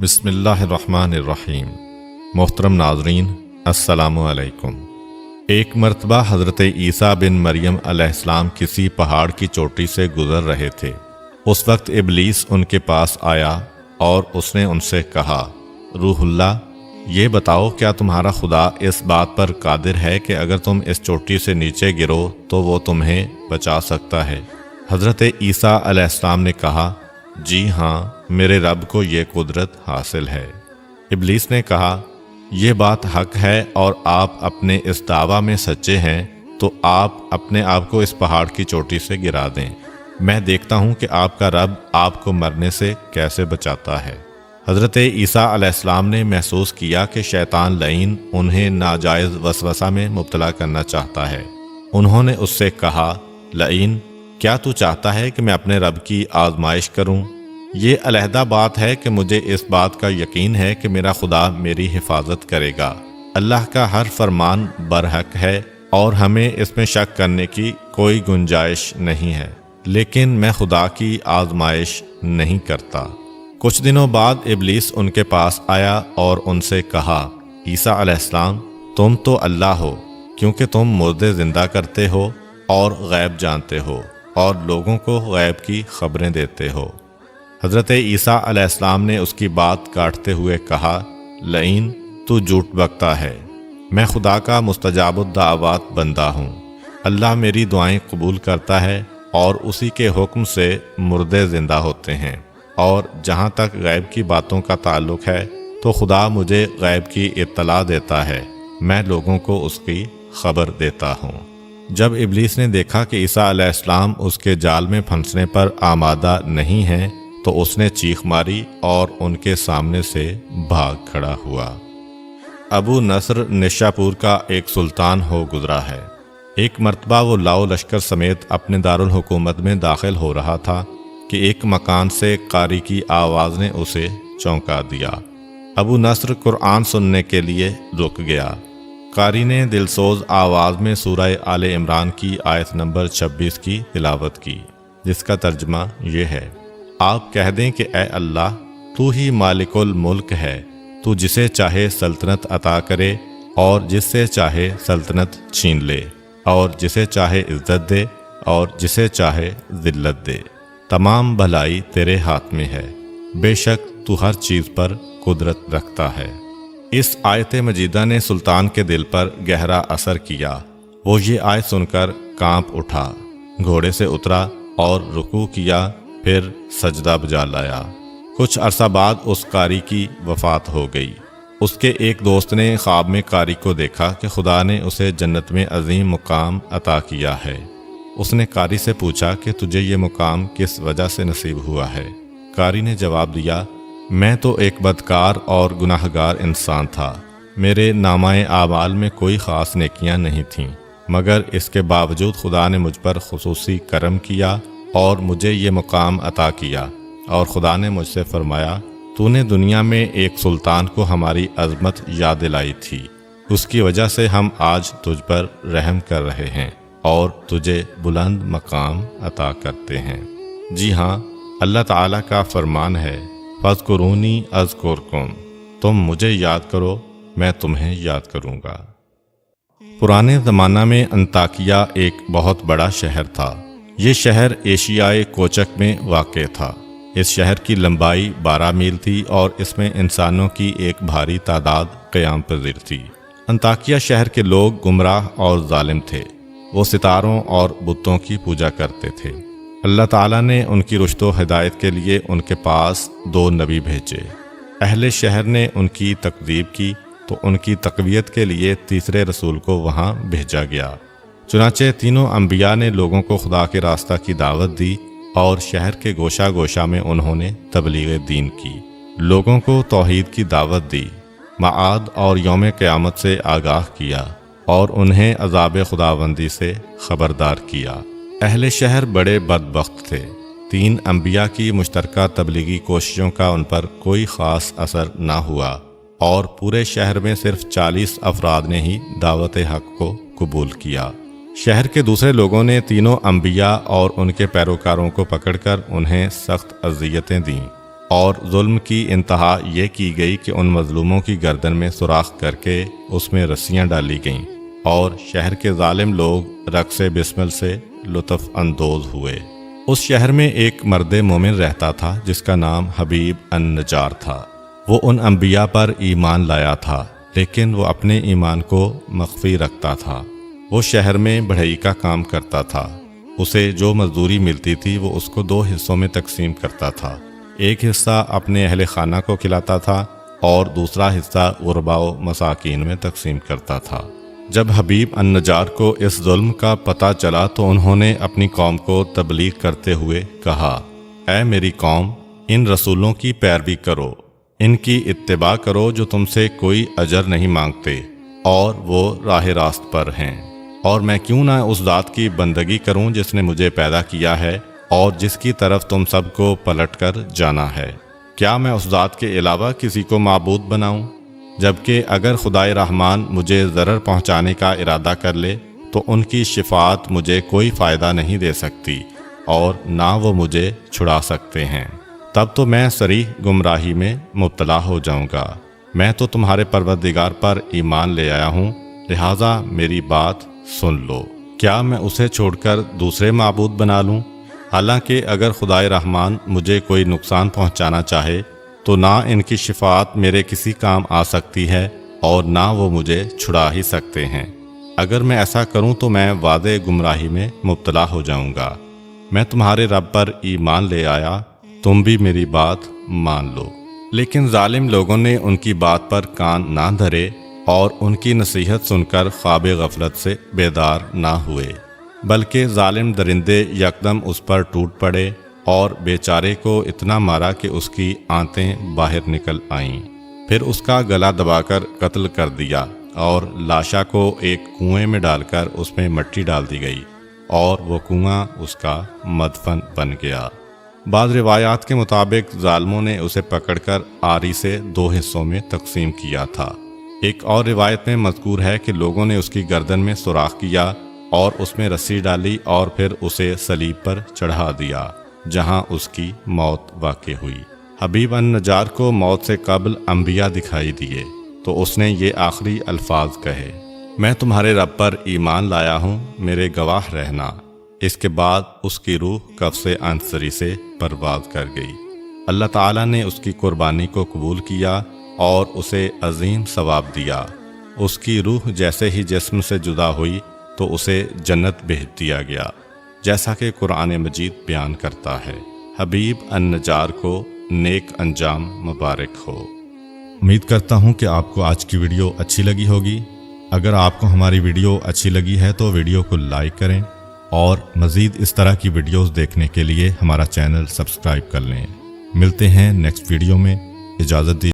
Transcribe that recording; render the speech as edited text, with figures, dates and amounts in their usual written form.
بسم اللہ الرحمن الرحیم۔ محترم ناظرین، السلام علیکم۔ ایک مرتبہ حضرت عیسیٰ بن مریم علیہ السلام کسی پہاڑ کی چوٹی سے گزر رہے تھے۔ اس وقت ابلیس ان کے پاس آیا اور اس نے ان سے کہا، روح اللہ، یہ بتاؤ کیا تمہارا خدا اس بات پر قادر ہے کہ اگر تم اس چوٹی سے نیچے گرو تو وہ تمہیں بچا سکتا ہے؟ حضرت عیسیٰ علیہ السلام نے کہا، جی ہاں، میرے رب کو یہ قدرت حاصل ہے۔ ابلیس نے کہا، یہ بات حق ہے اور آپ اپنے اس دعویٰ میں سچے ہیں تو آپ اپنے آپ کو اس پہاڑ کی چوٹی سے گرا دیں، میں دیکھتا ہوں کہ آپ کا رب آپ کو مرنے سے کیسے بچاتا ہے۔ حضرت عیسیٰ علیہ السلام نے محسوس کیا کہ شیطان لعین انہیں ناجائز وسوسہ میں مبتلا کرنا چاہتا ہے۔ انہوں نے اس سے کہا، لعین، کیا تو چاہتا ہے کہ میں اپنے رب کی آزمائش کروں؟ یہ علیحدہ بات ہے کہ مجھے اس بات کا یقین ہے کہ میرا خدا میری حفاظت کرے گا۔ اللہ کا ہر فرمان برحق ہے اور ہمیں اس میں شک کرنے کی کوئی گنجائش نہیں ہے، لیکن میں خدا کی آزمائش نہیں کرتا۔ کچھ دنوں بعد ابلیس ان کے پاس آیا اور ان سے کہا، عیسیٰ علیہ السلام، تم تو اللہ ہو کیونکہ تم مردے زندہ کرتے ہو اور غیب جانتے ہو اور لوگوں کو غیب کی خبریں دیتے ہو۔ حضرت عیسیٰ علیہ السلام نے اس کی بات کاٹتے ہوئے کہا، لعین، تو جھوٹ بکتا ہے، میں خدا کا مستجاب الدعوات بندہ ہوں۔ اللہ میری دعائیں قبول کرتا ہے اور اسی کے حکم سے مردے زندہ ہوتے ہیں، اور جہاں تک غیب کی باتوں کا تعلق ہے تو خدا مجھے غیب کی اطلاع دیتا ہے، میں لوگوں کو اس کی خبر دیتا ہوں۔ جب ابلیس نے دیکھا کہ عیسیٰ علیہ السلام اس کے جال میں پھنسنے پر آمادہ نہیں ہیں تو اس نے چیخ ماری اور ان کے سامنے سے بھاگ کھڑا ہوا۔ ابو نصر نشاپور کا ایک سلطان ہو گزرا ہے۔ ایک مرتبہ وہ لاؤ لشکر سمیت اپنے دارالحکومت میں داخل ہو رہا تھا کہ ایک مکان سے قاری کی آواز نے اسے چونکا دیا۔ ابو نصر قرآن سننے کے لیے رک گیا۔ قاری نے دلسوز آواز میں سورہ آل عمران کی آیت نمبر 26 کی تلاوت کی، جس کا ترجمہ یہ ہے، آپ کہہ دیں کہ اے اللہ، تو ہی مالک الملک ہے، تو جسے چاہے سلطنت عطا کرے اور جس سے چاہے سلطنت چھین لے، اور جسے چاہے عزت دے اور جسے چاہے ذلت دے، تمام بھلائی تیرے ہاتھ میں ہے، بے شک تو ہر چیز پر قدرت رکھتا ہے۔ اس آیت مجیدہ نے سلطان کے دل پر گہرا اثر کیا۔ وہ یہ آیت سن کر کانپ اٹھا، گھوڑے سے اترا اور رکوع کیا، پھر سجدہ بجا لایا۔ کچھ عرصہ بعد اس قاری کی وفات ہو گئی۔ اس کے ایک دوست نے خواب میں قاری کو دیکھا کہ خدا نے اسے جنت میں عظیم مقام عطا کیا ہے۔ اس نے قاری سے پوچھا کہ تجھے یہ مقام کس وجہ سے نصیب ہوا ہے؟ قاری نے جواب دیا، میں تو ایک بدکار اور گناہگار انسان تھا، میرے نامہ اعمال میں کوئی خاص نیکیاں نہیں تھیں، مگر اس کے باوجود خدا نے مجھ پر خصوصی کرم کیا اور مجھے یہ مقام عطا کیا، اور خدا نے مجھ سے فرمایا، تو نے دنیا میں ایک سلطان کو ہماری عظمت یاد دلائی تھی، اس کی وجہ سے ہم آج تجھ پر رحم کر رہے ہیں اور تجھے بلند مقام عطا کرتے ہیں۔ جی ہاں، اللہ تعالیٰ کا فرمان ہے، فاذکرونی اذکرکم، تم مجھے یاد کرو، میں تمہیں یاد کروں گا۔ پرانے زمانہ میں انطاکیہ ایک بہت بڑا شہر تھا۔ یہ شہر ایشیائے کوچک میں واقع تھا۔ اس شہر کی لمبائی 12 میل تھی اور اس میں انسانوں کی ایک بھاری تعداد قیام پذیر تھی۔ انطاکیہ شہر کے لوگ گمراہ اور ظالم تھے۔ وہ ستاروں اور بتوں کی پوجا کرتے تھے۔ اللہ تعالیٰ نے ان کی رشد و ہدایت کے لیے ان کے پاس 2 نبی بھیجے۔ اہل شہر نے ان کی تکذیب کی تو ان کی تقویت کے لیے تیسرے رسول کو وہاں بھیجا گیا۔ چنانچہ تینوں انبیاء نے لوگوں کو خدا کے راستہ کی دعوت دی اور شہر کے گوشہ گوشہ میں انہوں نے تبلیغ دین کی، لوگوں کو توحید کی دعوت دی، معاد اور یوم قیامت سے آگاہ کیا اور انہیں عذاب خداوندی سے خبردار کیا۔ اہل شہر بڑے بدبخت تھے۔ 3 انبیاء کی مشترکہ تبلیغی کوششوں کا ان پر کوئی خاص اثر نہ ہوا اور پورے شہر میں صرف 40 افراد نے ہی دعوت حق کو قبول کیا۔ شہر کے دوسرے لوگوں نے تینوں انبیاء اور ان کے پیروکاروں کو پکڑ کر انہیں سخت اذیتیں دیں اور ظلم کی انتہا یہ کی گئی کہ ان مظلوموں کی گردن میں سوراخ کر کے اس میں رسیاں ڈالی گئیں اور شہر کے ظالم لوگ رقص بسمل سے لطف اندوز ہوئے۔ اس شہر میں ایک مرد مومن رہتا تھا جس کا نام حبیب النجار تھا۔ وہ ان انبیاء پر ایمان لایا تھا، لیکن وہ اپنے ایمان کو مخفی رکھتا تھا۔ وہ شہر میں بڑھئی کا کام کرتا تھا۔ اسے جو مزدوری ملتی تھی وہ اس کو 2 حصوں میں تقسیم کرتا تھا۔ ایک حصہ اپنے اہل خانہ کو کھلاتا تھا اور دوسرا حصہ غرباء و مساکین میں تقسیم کرتا تھا۔ جب حبیب النجار کو اس ظلم کا پتہ چلا تو انہوں نے اپنی قوم کو تبلیغ کرتے ہوئے کہا، اے میری قوم، ان رسولوں کی پیروی کرو، ان کی اتباع کرو جو تم سے کوئی اجر نہیں مانگتے اور وہ راہ راست پر ہیں، اور میں کیوں نہ اس ذات کی بندگی کروں جس نے مجھے پیدا کیا ہے اور جس کی طرف تم سب کو پلٹ کر جانا ہے۔ کیا میں اس ذات کے علاوہ کسی کو معبود بناؤں؟ جبکہ اگر خدائے رحمان مجھے ضرر پہنچانے کا ارادہ کر لے تو ان کی شفاعت مجھے کوئی فائدہ نہیں دے سکتی اور نہ وہ مجھے چھڑا سکتے ہیں۔ تب تو میں صریح گمراہی میں مبتلا ہو جاؤں گا۔ میں تو تمہارے پروردگار پر ایمان لے آیا ہوں، لہٰذا میری بات سن لو۔ کیا میں اسے چھوڑ کر دوسرے معبود بنا لوں؟ حالانکہ اگر خدائے رحمان مجھے کوئی نقصان پہنچانا چاہے تو نہ ان کی شفاعت میرے کسی کام آ سکتی ہے اور نہ وہ مجھے چھڑا ہی سکتے ہیں۔ اگر میں ایسا کروں تو میں واضح گمراہی میں مبتلا ہو جاؤں گا۔ میں تمہارے رب پر ایمان لے آیا، تم بھی میری بات مان لو۔ لیکن ظالم لوگوں نے ان کی بات پر کان نہ دھرے اور ان کی نصیحت سن کر خواب غفلت سے بیدار نہ ہوئے، بلکہ ظالم درندے یکدم اس پر ٹوٹ پڑے اور بیچارے کو اتنا مارا کہ اس کی آنتیں باہر نکل آئیں۔ پھر اس کا گلا دبا کر قتل کر دیا اور لاشا کو ایک کنویں میں ڈال کر اس میں مٹی ڈال دی گئی اور وہ کنواں اس کا مدفن بن گیا۔ بعض روایات کے مطابق ظالموں نے اسے پکڑ کر آری سے 2 حصوں میں تقسیم کیا تھا۔ ایک اور روایت میں مذکور ہے کہ لوگوں نے اس کی گردن میں سوراخ کیا اور اس میں رسی ڈالی اور پھر اسے صلیب پر چڑھا دیا، جہاں اس کی موت واقع ہوئی۔ حبیب النجار کو موت سے قبل انبیاء دکھائی دیے تو اس نے یہ آخری الفاظ کہے، میں تمہارے رب پر ایمان لایا ہوں، میرے گواہ رہنا۔ اس کے بعد اس کی روح قفس عنصری سے پرواز کر گئی۔ اللہ تعالیٰ نے اس کی قربانی کو قبول کیا اور اسے عظیم ثواب دیا۔ اس کی روح جیسے ہی جسم سے جدا ہوئی تو اسے جنت بھیج دیا گیا، جیسا کہ قرآن مجید بیان کرتا ہے۔ حبیب النجار کو نیک انجام مبارک ہو۔ امید کرتا ہوں کہ آپ کو آج کی ویڈیو اچھی لگی ہوگی۔ اگر آپ کو ہماری ویڈیو اچھی لگی ہے تو ویڈیو کو لائک کریں اور مزید اس طرح کی ویڈیوز دیکھنے کے لیے ہمارا چینل سبسکرائب کر لیں۔ ملتے ہیں نیکسٹ ویڈیو میں، اجازت دیجیے۔